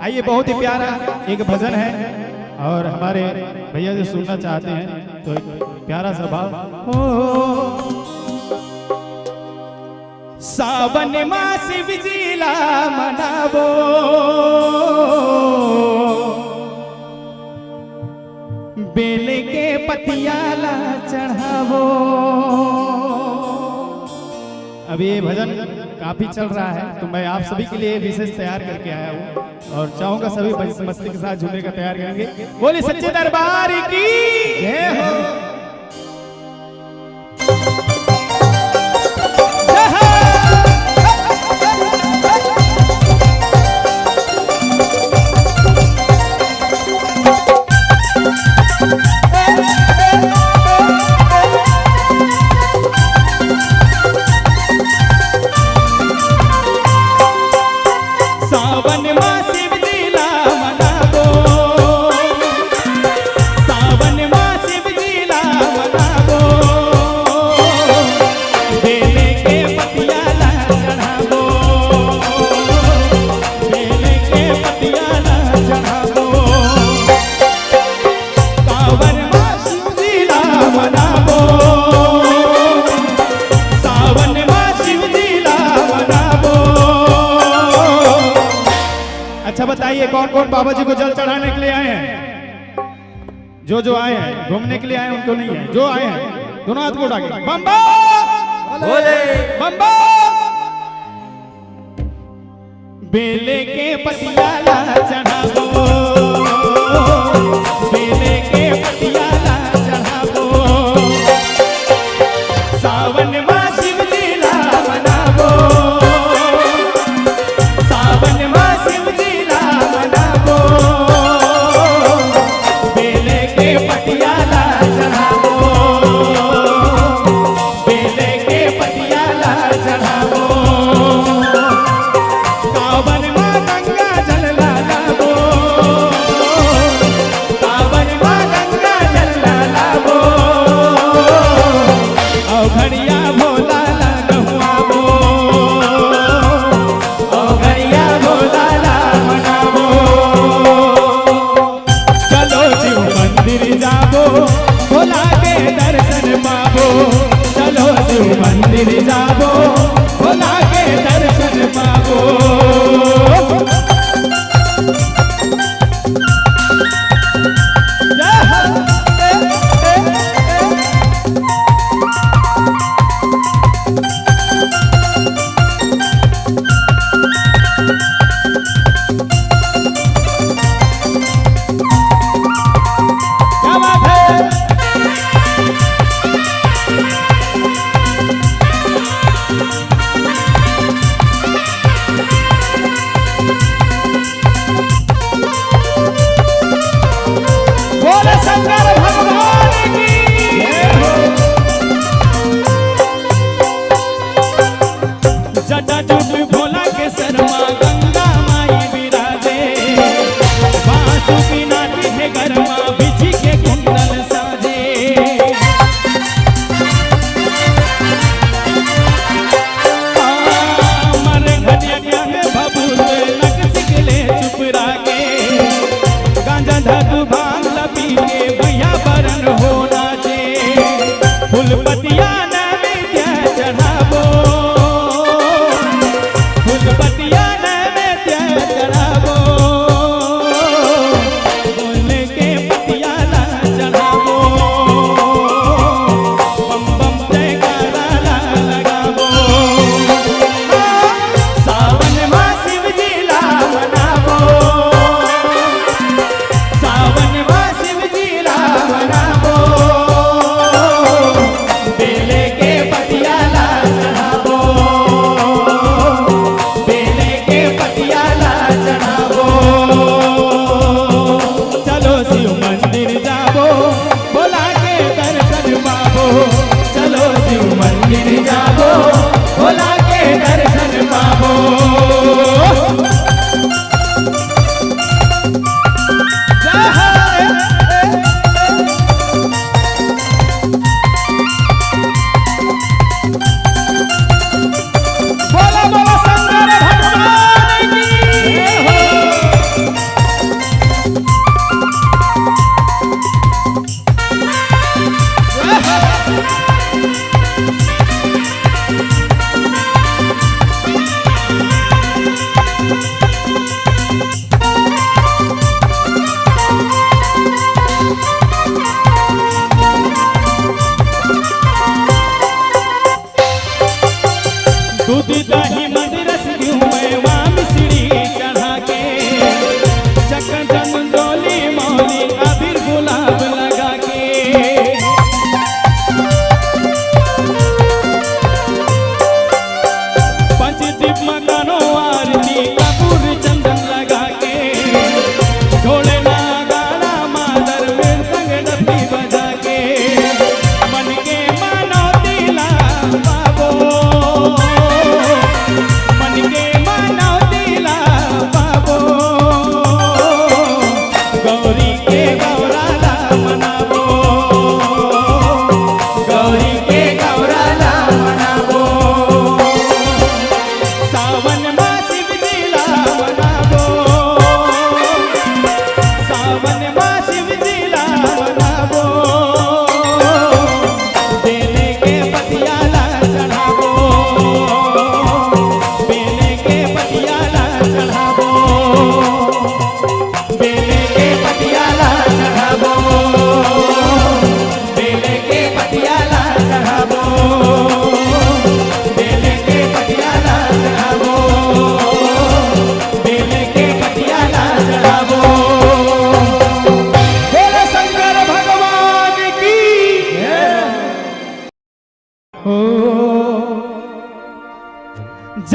आइए, बहुत ही प्यारा एक भजन है और हमारे भैया जो सुनना चाहते हैं तो एक प्यारा सा भाव। हो सावन मास बिजिला मनावो, बेल के पतियाला चढ़ावो। अभी ये भजन काफी चल रहा है तो मैं आप सभी के लिए विशेष तैयार करके आया हूँ और चाहूंगा सभी मस्ती के साथ झूमे का तैयार करेंगे। बोले सच्चे दरबार की जय हो। अच्छा बताइए कौन कौन बाबा जी को जल चढ़ाने के लिए आए हैं? जो आए हैं घूमने के लिए आए हैं उनको नहीं है, जो आए हैं दोनों हाथ को उठा के बम भोले बम बेले के पतियाला चढ़ावो, बेले के पतियाला चढ़ावो। सावन मास शिव लीला मनावो, सावन मास शिव लीला मनावो। बेले के पतियाला चढ़ावो, बेले के पतियाला चढ़ावो। सावन मां गंगा जल लावो, सावन मां गंगा जल लावो। औ घड़िया भोला ला नहुआवो, औ घड़िया भोला ला मनावो। चलो शिव मंदिर जाबो, भोला के दर्शन पाबो। चलो शिव मंदिर जाबो, भोला के दर्शन पाबो। क्या बात है? बोले शंकर भगवान की जय हो। जटा जुट भोला के शर्मा गंगा माई विराजे। बांसुरी नाटी है गरमा बिछी के कुंडल साजे। मर घटिया में भभूत नक सिकले चुप रागे। गांजा धतु भांग लपी के भैया बरन हो नाचे। फूलपतिया नैवेद्य चढ़ावो, फूलपतिया नैवेद्य चढ़ावो। बोले के पतियाला चढ़ावो, बम बम जयकारा लगावो। सावन मां शिव लीला मनावो, सावन मां शिव लीला मनावो। बेले के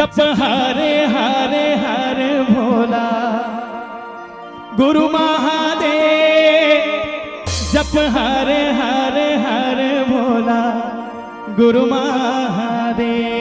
जप हरे हरे हर भोला गुरु महादेव, जप हरे हरे हर भोला गुरु महादेव।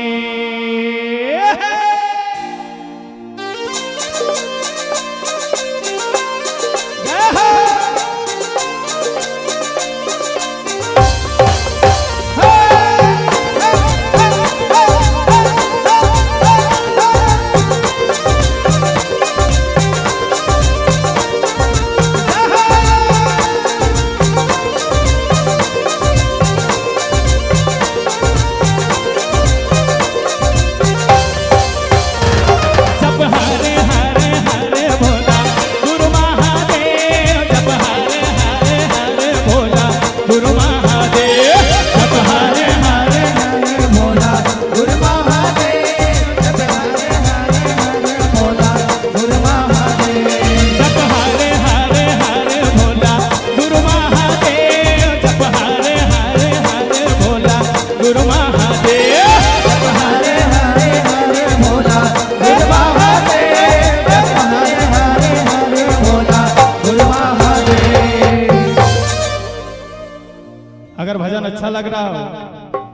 अगर भजन अच्छा लग रहा हो,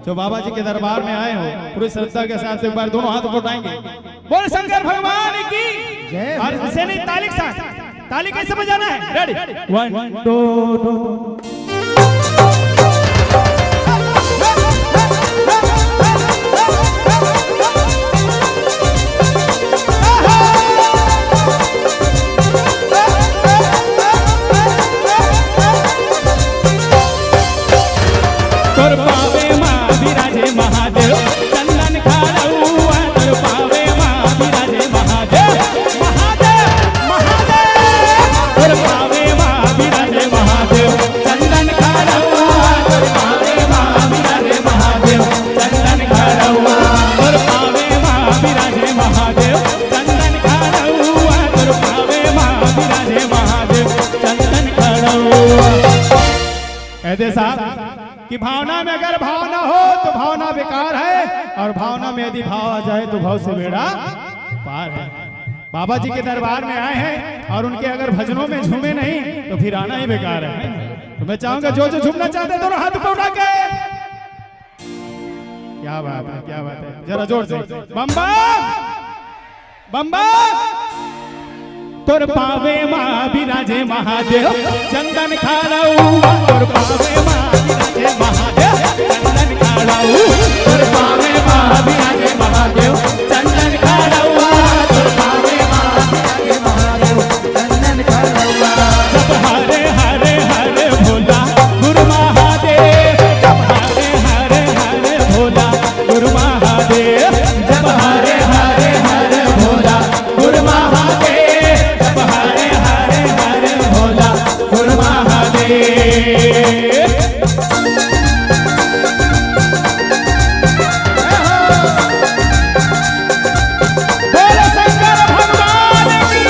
जो बाबा जी के दरबार में आए हो, पूरी श्रद्धा के साथ एक बार दोनों हाथ उठाएंगे, बोल शंकर भगवान की जय। और इसे नहीं, ताली के साथ, ताली कैसे बजाना है? रेडी 1 2 तोर पावे माँ विराजे महादेव, चंदन खाड़ुआ तोर पावे माँ विराजे महादेव, महादेव महादेव तोर पावे माँ विराजे महादेव, चंदन खाड़ुआ तोर पावे माँ विराजे महादेव, चंदन खाड़ुआ तोर पावे माँ विराजे महादेव, चंदन खाड़ुआ तोर पावे माँ विराजे महादेव, चंदन खाड़ुआ। कहते साहब कि भावना में अगर भाव ना हो तो भावना बेकार है, और भावना में यदि भाव आ जाए तो भाव से बेड़ा पार है। बाबा जी के दरबार में आए हैं और उनके अगर भजनों में झूमे नहीं तो फिर आना ही बेकार है। तो मैं चाहूंगा जो जो झूमना चाहते दोनों हाथ ऊपर उठा के, क्या बात है, क्या बात है, जरा जोर से बम बम बम बम। तोर पावे माँ विराजे महादेव, चंदन खाड़ुआ तोर पावे माँ विराजे महादेव, चंदन खाड़ुआ तोर पावे माँ विराजे महादेव, चंदन खाड़ुआ तोर पावे माँ विराजे महादेव, चंदन खाड़ुआ। जप हरे हरे हरे भोला गुरु महादेव, जप हरे हरे हरे भोला गुरु महादेव, जप हरे हरे हरे भोला गुरु महादेव, हरे हरे हरे भोला गुरु महादेव। बोलो शंकर भगवान की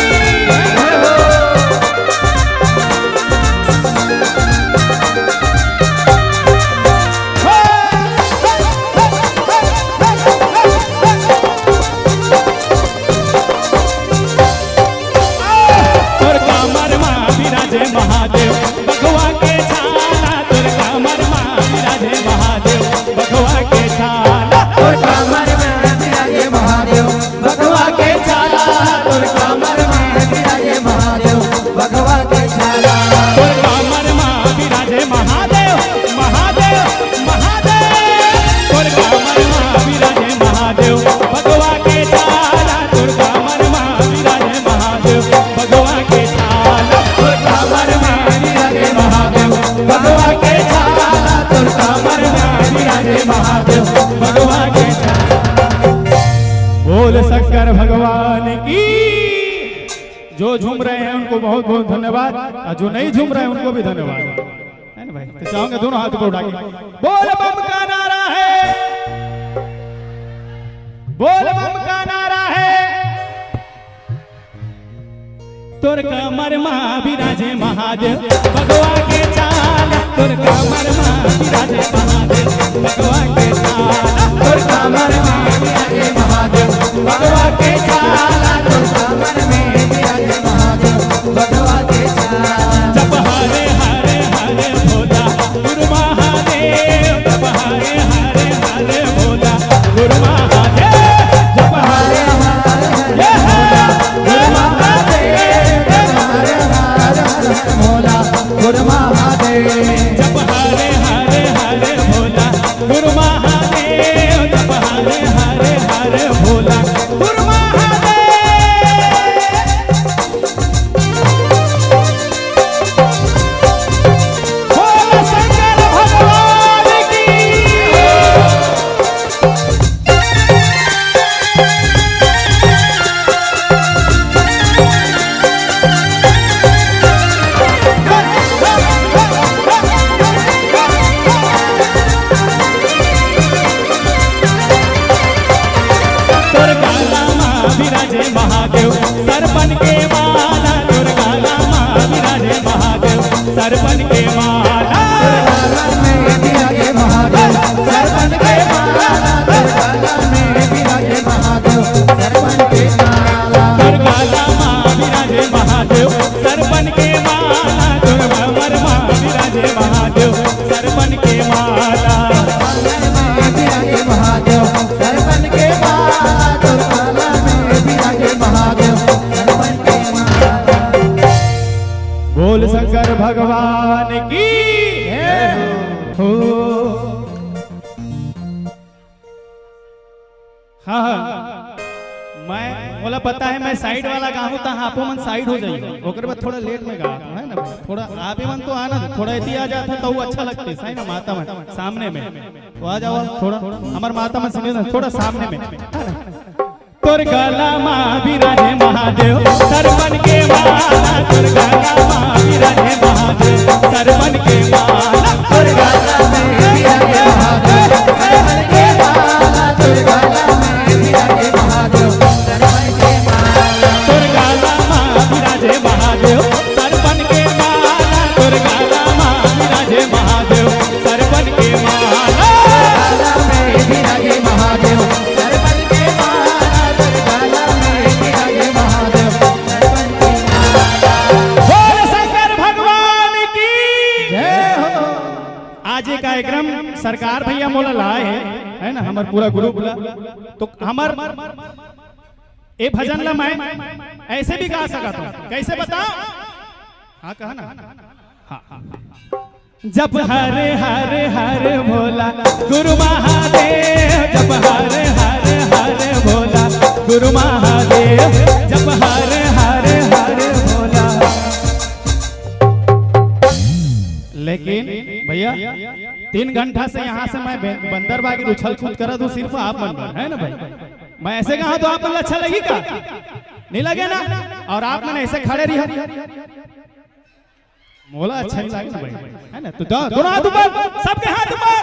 महादेव, भगवा के छाला तोर कमर माँ विराजे महादेव, भगवा के छाला तोर कमर में विराजे महादेव, भगवा के छाला तोर कमर में विराजे महादेव, भगवा के छाला तोर कमर माँ विराजे महादेव, महादेव महादेव तोर कमर माँ विराजे महादेव, भगवा के छाला तोर कमर माँ विराजे महादेव, भगवा के छाला तोर कमर में विराजे महादेव, भगवा के छाला तोर कमर में विराजे महादेव, भगवा के छाला। बोल शंकर भगवान की। जो झूम रहे हैं उनको बहुत बहुत धन्यवाद, और जो नहीं झूम रहे हैं उनको भी धन्यवाद, है ना भाई? तो चाहूंगा दोनों हाथ को उठा के बोल बम का नारा है, बोल बम का नारा है। तोर कमर माँ विराजे महादेव, भगवा के छाला तोर कमर माँ विराजे महादेव, भगवा के छाला तोर कमर माँ विराजे महादेव, महादेव भगवा के छाला दुर्गा मन में विराजे महादेव भगवा के छाला जप हरे हरे हरे भोला गुरु महादेव जप हरे हरे हरे भोला गुरु महादेव जप हरे हरे गुरु महादेव जप हरे हरे भोला गुरु महादेव जप हरे हरे हरे भोला गुरु महादेव जप हरे हरे हरे भोला गुरु महादेव सरपन के माला दुर्गा लामा विराजे महादेव सरपन के माला में विराजे महादेव सरपन के माला दुर्गा में विराजे महादेव सरपन के माला दुर्गा लामा विराजे महादेव सरपन के माला दुर्गा वर्मा विराजे महादेव सरपन के माला विराजे महादेव सरपन के माला दुर्गा महादेव बोल शंकर भगवान की हो। हाँ मैं बोला पता है मैं साइड वाला गाऊं तो आप मन साइड हो जाइए ओकर बाद थोड़ा लेट में गा है ना थोड़ा आप मन तो आना थोड़ा इति आ जाता तो वो अच्छा लगता है सही ना माता में सामने में तो आ जाओ थोड़ा हमार माता में सुनिए थोड़ा सामने में तोर गला माँ विराजे महादेव सरपन के माला तोर गला माँ विराजे महादेव सरपन के माला तोर गला में विराजे महादेव सरपन के माला तोर गला में विराजे महादेव सरपन के माला तोर गला माँ विराजे महादेव सरपन के माला तोर गला माँ विराजे महादेव सरपन के माला गला में विराजे महादेव सरपन के आज ये कार्यक्रम सरकार भैया मोला लाए है ना हमार पूरा ग्रुप ला तो हमार ए भजन ला मैं ऐसे भी गा सकता हूँ कैसे बताओ हाँ कहा ना हाँ जप हरे हरे हरे भोला गुरु महादेव जप हरे हरे हरे भोला गुरु महादेव जप हरे हरे हरे भोला लेकिन भैया 3 घंटा से यहाँ से मैं बंदरबाग उछल कूद करा तो सिर्फ आप मन है ना भाई मैं ऐसे कहा तो आप मन अच्छा लगी का नहीं लगे ना और आप मन ऐसे खड़े रही मोला अच्छा नहीं लगे ना भाई है ना तो दोनों हाथ ऊपर सबके हाथ ऊपर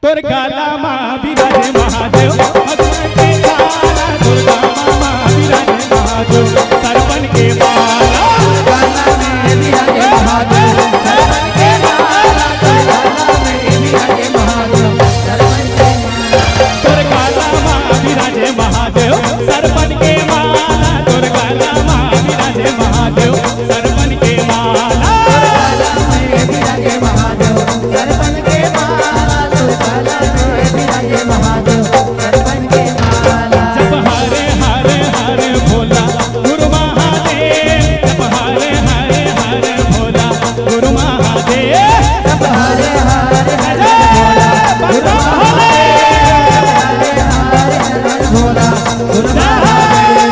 तोर गाला माँ विराजे महादेव भगवान के छाला दुर्गा माँ विराजे महादेव सरपन के माला गाला में विराजे महादेव सरपन के माला गाला में विराजे महादेव सरपन के माला तोर गाला माँ विराजे महादेव सरपन के माला तोर गाला माँ विराजे महादेव सरपन के माला गाला में विराजे महादेव सरपन के माला तोर गाला में विराजे महादेव सरपन के माला जप हरे हरे हरे भोला गुरु महादेव जप हरे हरे हरे भोला गुरु महादेव जप हरे हरे हरे भोला गुरु महादेव हरे हरे भोला गुरु महादेव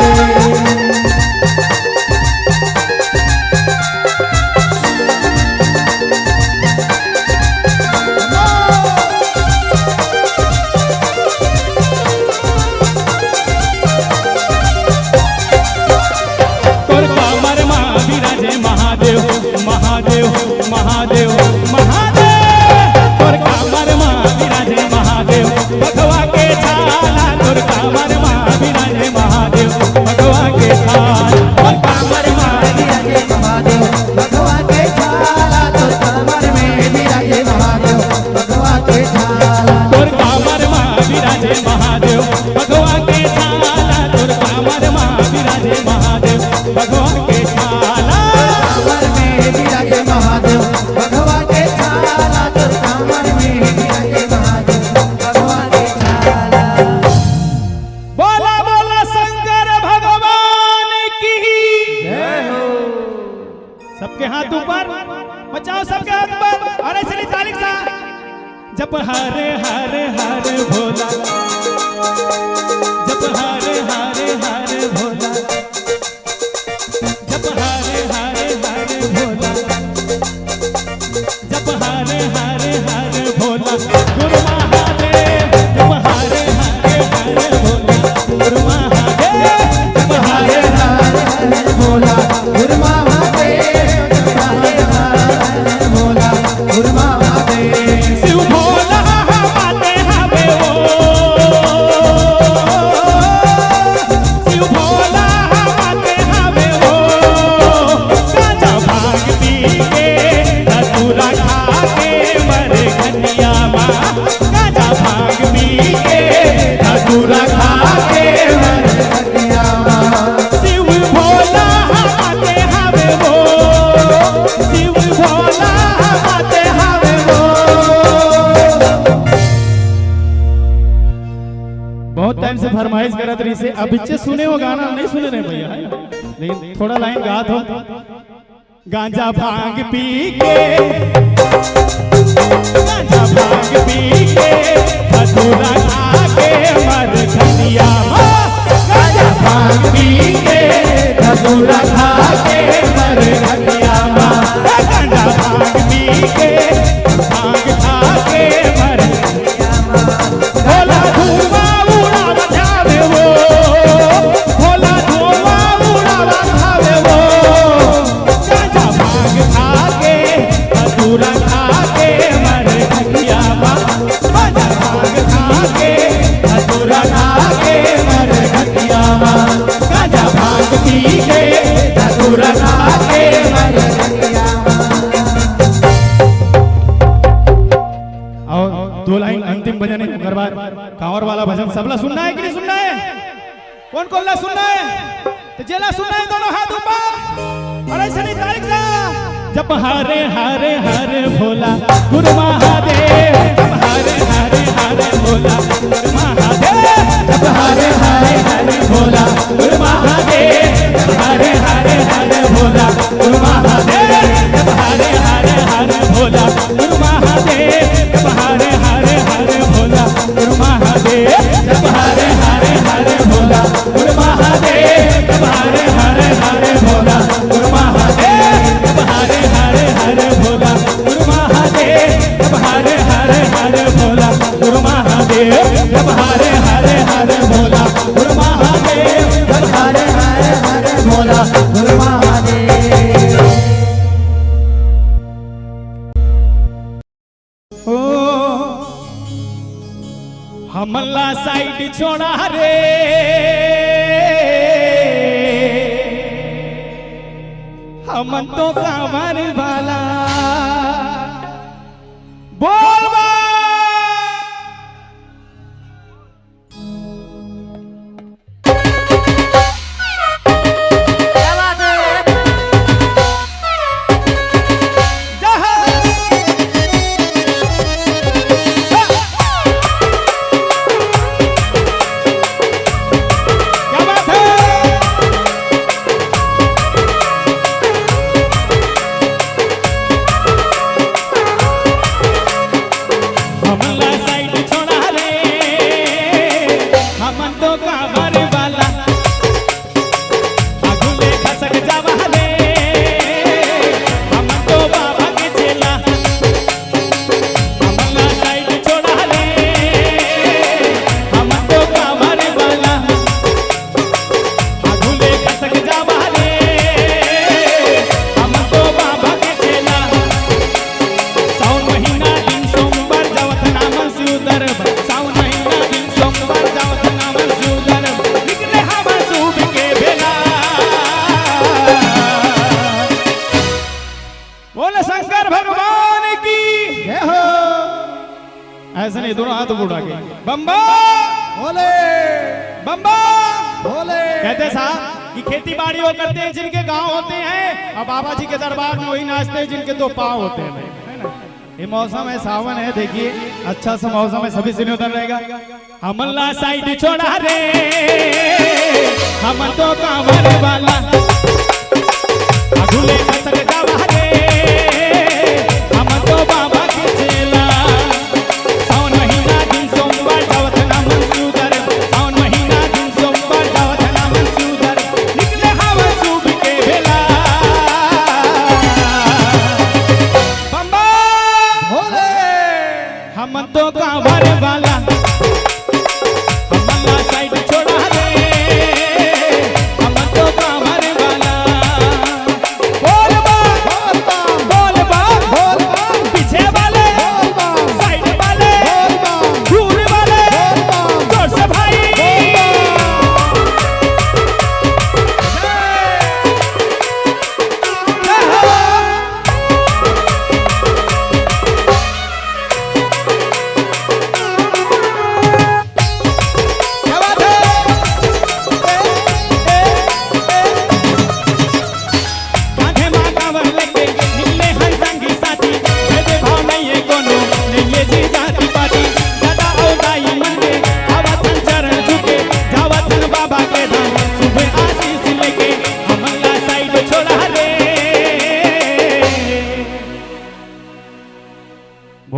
सबके हाथ ऊपर, बचाओ सबके हाथ ऊपर और ऐसे नहीं ताली सा। जप हरे हरे हरे भोला, जप हरे हरे हरे भोला, जप हरे हरे हरे भोला, जप हरे हरे हरे भोला गुरु महादेव, जप हरे हरे हरे भोला गुरु महादेव, जप हरे हरे हरे भोला गुरु महादेव, जप हरे हरे भोला गुरु महादेव। शिव भोला हमारे हवे वो, शिव भोला हमारे हवे वो, गांजा भांग पी के धतूरा खा के मरे घनिया माँ, गांजा भांग पी के धतूरा खा के मरे घनिया माँ। शिव भोला हमारे हवे वो, शिव भोला हमारे हवे वो। बहुत टाइम से फरमाइश करत रही से, अब इच्छे सुने हो गाना नहीं सुने रहे भैया, है ना? लेकिन थोड़ा लाइन गा दो। गांजा भांग पी के, गांजा भांग पी के धतूरा खा के मर घनिया माँ, गांजा भांग पी के धतूरा खा के मर घनिया माँ, गांजा भांग पी के भांग खा के मर घनिया माँ। भोला धुआं उड़ावा जावे वो, भोला धुआं उड़ावा जावे वो, गांजा भांग खा के धतूरा खा के मर घनिया माँ, गांजा भांग खा के धतूरा खा के मर घनिया माँ, गांजा भांग पी के धतूरा खा के मर घनिया माँ। और दो लाइन अंतिम भजन है, गरबा कांवर वाला भजन सबला सुनना है कि नहीं सुनना है? कौन कौन ला सुनना है? तो जेला सुनना है दोनों हाथ ऊपर और ऐसे नहीं तारीख सा। जप हरे हरे हरे भोला गुरु महादेव, जप हरे हरे हरे भोला गुरु महादेव, जप हरे हरे हरे भोला गुरु महादेव, जप हरे हरे हरे भोला गुरु महादेव, जप हरे हरे हरे भोला गुरु महादेव, जप हरे हरे हरे भोला गुरु महादेव, जप हरे हरे हरे भोला गुरु महादेव, जप हरे हरे हरे भोला गुरु महादेव, जप हरे हरे हरे भोला गुरु महादेव, जप हरे हरे हरे भोला गुरु महादेव, जप हरे हरे हरे भोला गुरु महादेव, जप हरे हरे हरे भोला गुरु महादेव। ओ हमला साइड छोड़ा रे, हमन तो कांवर वाला बोल बा। ऐसे नहीं, दोनों हाथ उठा के बम्बा भोले, बम्बा भोले। कहते साहब कि खेती बाड़ी वो करते हैं जिनके गांव होते हैं, और बाबा जी के दरबार में वही नाचते हैं जिनके दो पाँव होते हैं। ये मौसम है, सावन है, देखिए अच्छा सा मौसम है, सभी से उधर रहेगा। हमला साइड छोड़ा रे, हम तो कांवर वाला, अगुले खसक जावा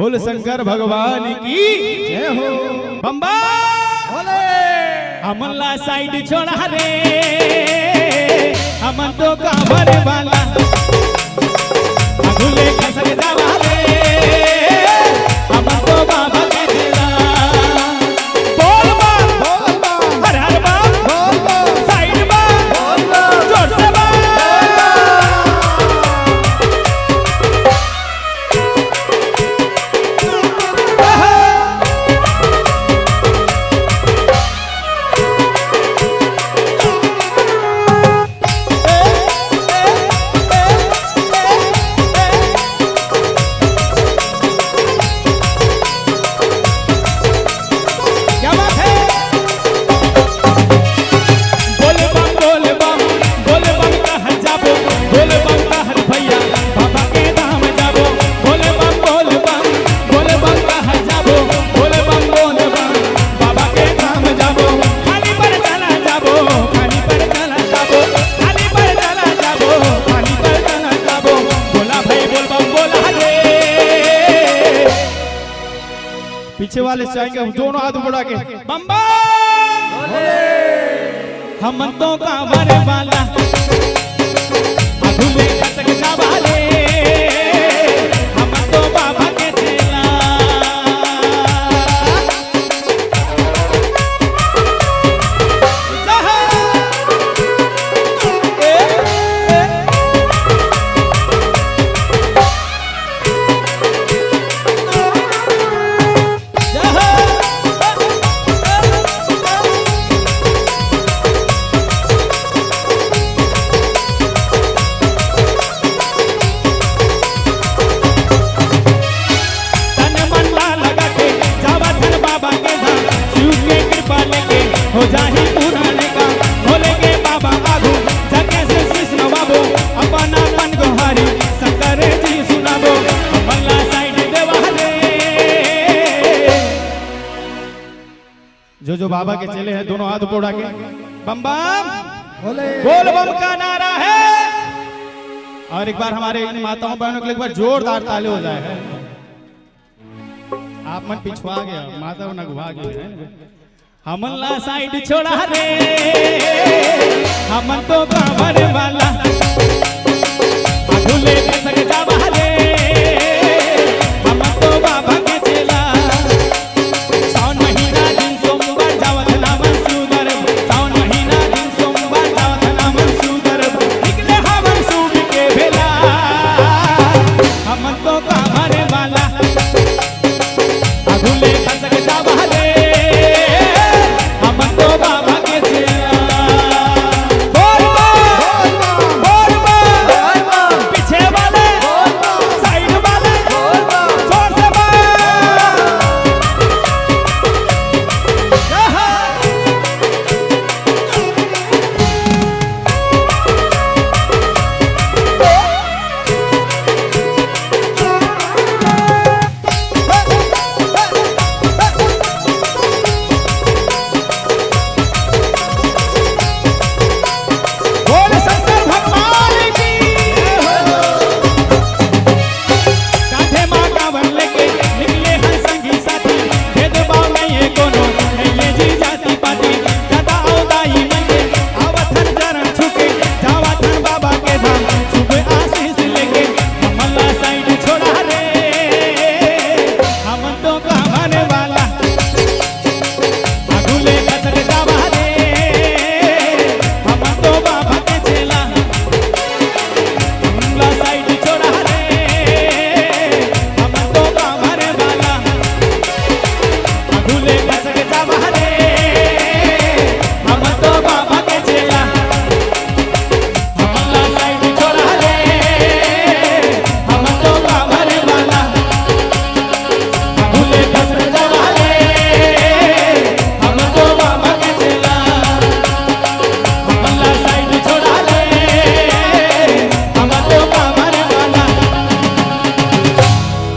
बोल शंकर भगवान की जय हो। बम्बा हमला साइड छोड़ा रे, हम तो कांवर वाला अगुले खसक जावा रे, हम तो बाबा के दिला। बोल बम हर हर बम, साइड बम जोर से बम। पीछे वाले से आएंगे दोनों हाथ बढ़ा के बम्बा हम तो कांवर वाला अधूरे खसक जावा रे, हम तो बाबा के चेला। हो जाही पुराने का बोलेंगे बाबा आगू जगे से शीश नवाबो, अपना मन गोहारी शंकर जी सुनाबो। मल्ला साइड देवा रे, जो बाबा के चेले हैं दोनों हाथ उठा के बम बम बोल बम का नारा है। और एक बार हमारे इन माताओं बहनों के लिए एक बार जोरदार ताली हो जाए। आप मन पिछवा गया, माता नगवा गया है। हमला साइड छोड़ा रे, हम तो कांवर वाला अधूले खसक जावा रे, हम तो बाबा के चेला। सावन महीना दिन सोमवार जावत नाम सुंदर, सावन महीना दिन सोमवार जावत नाम सुंदर, निकले हवन सूब के भेला, हम तो कांवर वाला अधूले खसक जावा रे, बाबा के चेला। बोल बोल बोल पीछे वाले साइड वाले जोर से बोल।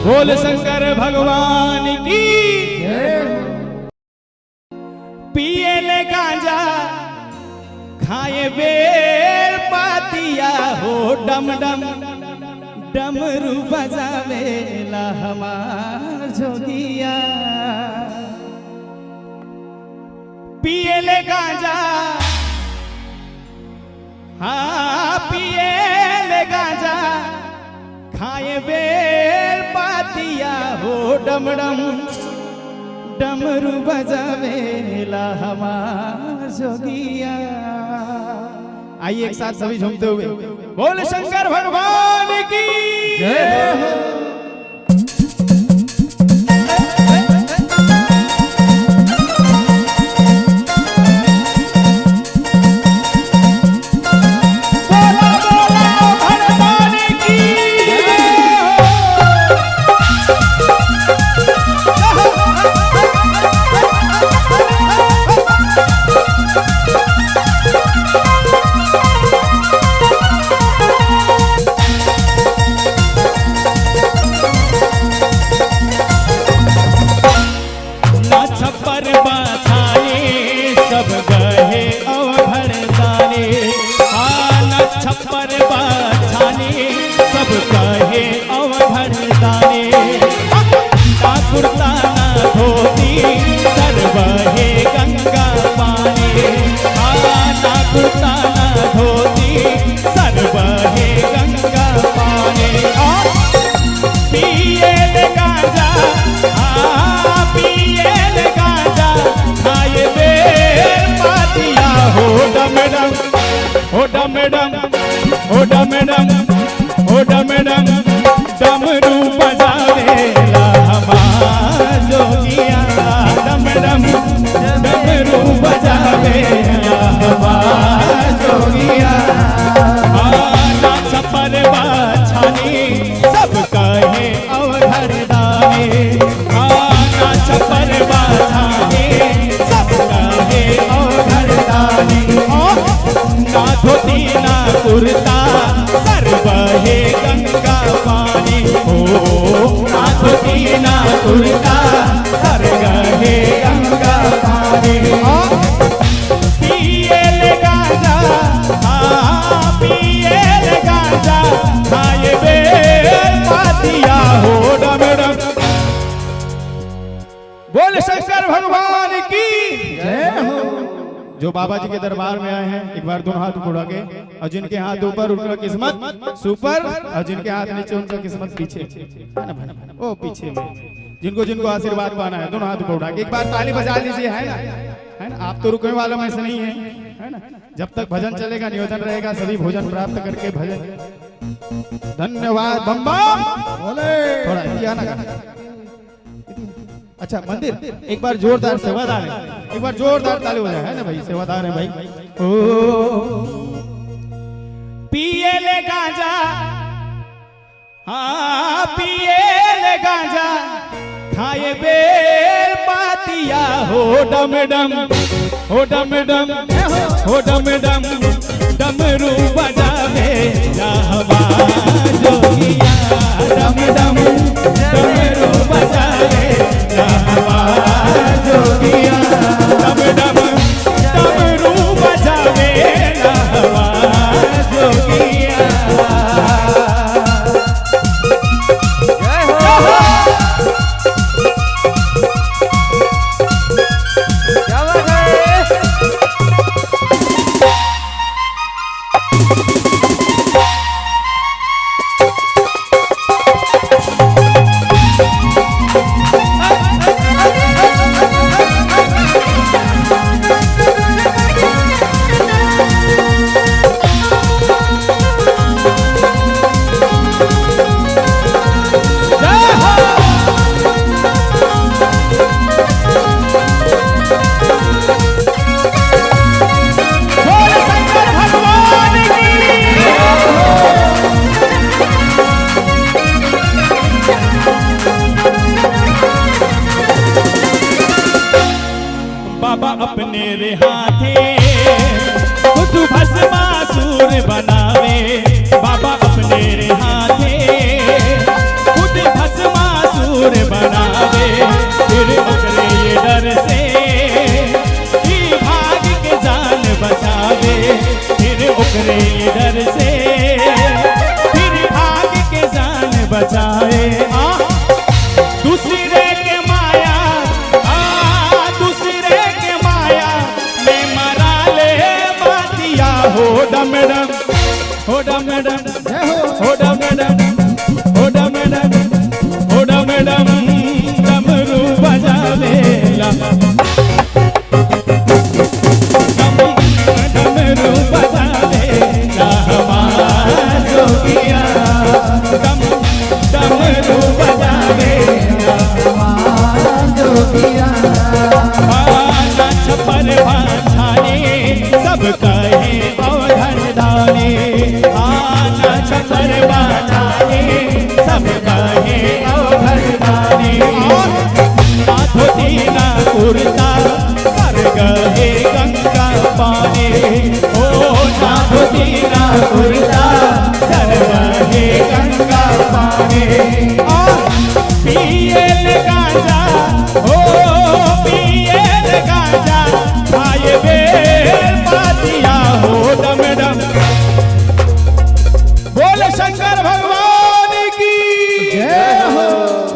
बोल शंकर भगवान की पिए ले गांजा खाए बेर पातिया हो डम डम डमरू बजावेला हमार जोगिया। पिएले गांजा, हाँ पिएले गांजा, खाए बेल पातिया हो डमडम डमरू बजावेला हमार जोगिया। आइए एक साथ सभी झूमते हुए बोल शंकर भगवान की जय हो। डमडम डमरू बजावेला हमार जोगिया। डमडम डमरू बजावेला हमार जोगिया। नाच परवा छानी सब कहे अवघर दानी। नाच परवा छानी सब कहे अवघर दानी। ना धोती ना कुर्ता सर बहे गंगा पानी। ओ ना धोती ना कुर्ता सर बहे गंगा पानी। पिएले गांजा, हाँ पिएले गांजा, खाए बेल पातिया हो डमडम। बोल शंकर भगवान की जय हो। जो बाबा जी के दरबार में आए हैं एक बार दोनों हाथ उठा के, और जिनके हाथ ऊपर उनका किस्मत सुपर, और जिनके हाथ नीचे उनका किस्मत पीछे है ना भाई, ओ पीछे में जिनको जिनको आशीर्वाद पाना है दोनों हाथ उठा के एक बार ताली बजा लीजिए, है ना। आप तो रुकने वालों में से नहीं है ना। जब तक भजन चलेगा नियोजन रहेगा, सभी भोजन प्राप्त करके भजन। धन्यवाद बम बम बोले। थोड़ा किया ना गाना। अच्छा मंदिर एक बार जोरदार सेवादार है, एक बार जोरदार ताली हो जाए, है ना भाई, सेवादार है भाई। ओ पिएले गांजा, हाँ पिएले गांजा, खाए बेल पातिया हो डमडम, हो डमडम, हो डमडम डमरू बजावे हमार जोगिया। डमडम डमरू बजावे हमार जोगिया। डमडम डमरू बजावे हमार जोगिया। जय हो। क्या बात है। बाबा अपने हाथे खुद भस्मासुर बनावे। बाबा अपने हाथे खुद भस्मासुर बनावे। फिर ओकरे ये डर से कि भाग के जान बचावे। फिर ओकरे ये डर से फिर भाग के जान हो डम डम, हो डम डम, हो डम डम, डमरू बजावेला, डमरू बजावेला हमारा जोगिया, डमरू बजावेला हमारा जोगिया। छपर भाने सब कहे अवधर दाने, आना छपर भाने सब कहे अवधर दाने, माथो दीना कुर्ता सर गहे गंगा पाने, ओ माथो दीना कुर्ता सर गहे गंगा पाने, पिए गाजा हो पिए गाजा आए बेर पातिया हो डम डम। बोले शंकर भगवान की जय हो।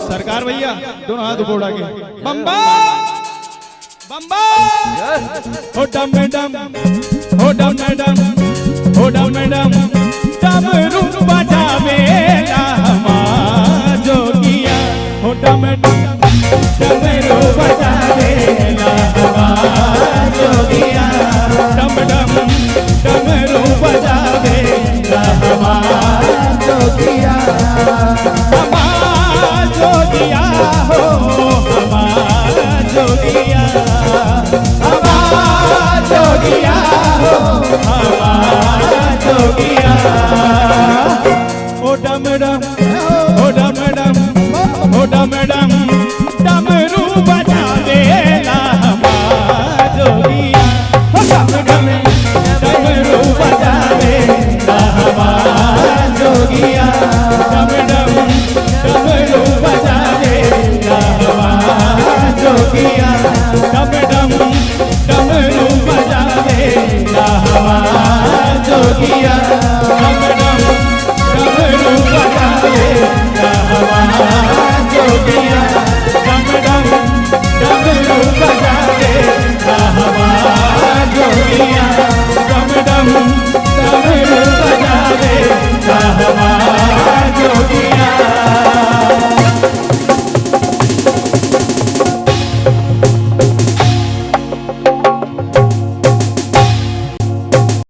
सरकार भैया दोनों हाथ ऊपर उठा के बम्बा बम्बा, हो डम डम, हो डम डम, हो डम डम, डमरू बजावेला हमारा जोगिया, हो डम डम, डमरू बजावेला हमारा जोगिया, डम डम, डमरू बजावेला हमारा जोगिया, हमारा जोगिया हो हमारा जोगिया, हमारा जोगिया हो हमारा जोगिया, ओ डम डम, ओ डम डम, ओ डम डम, डमरू बजावेला हमारा जोगिया, ओ डम डम, डमरू बजावेला हमारा जोगिया,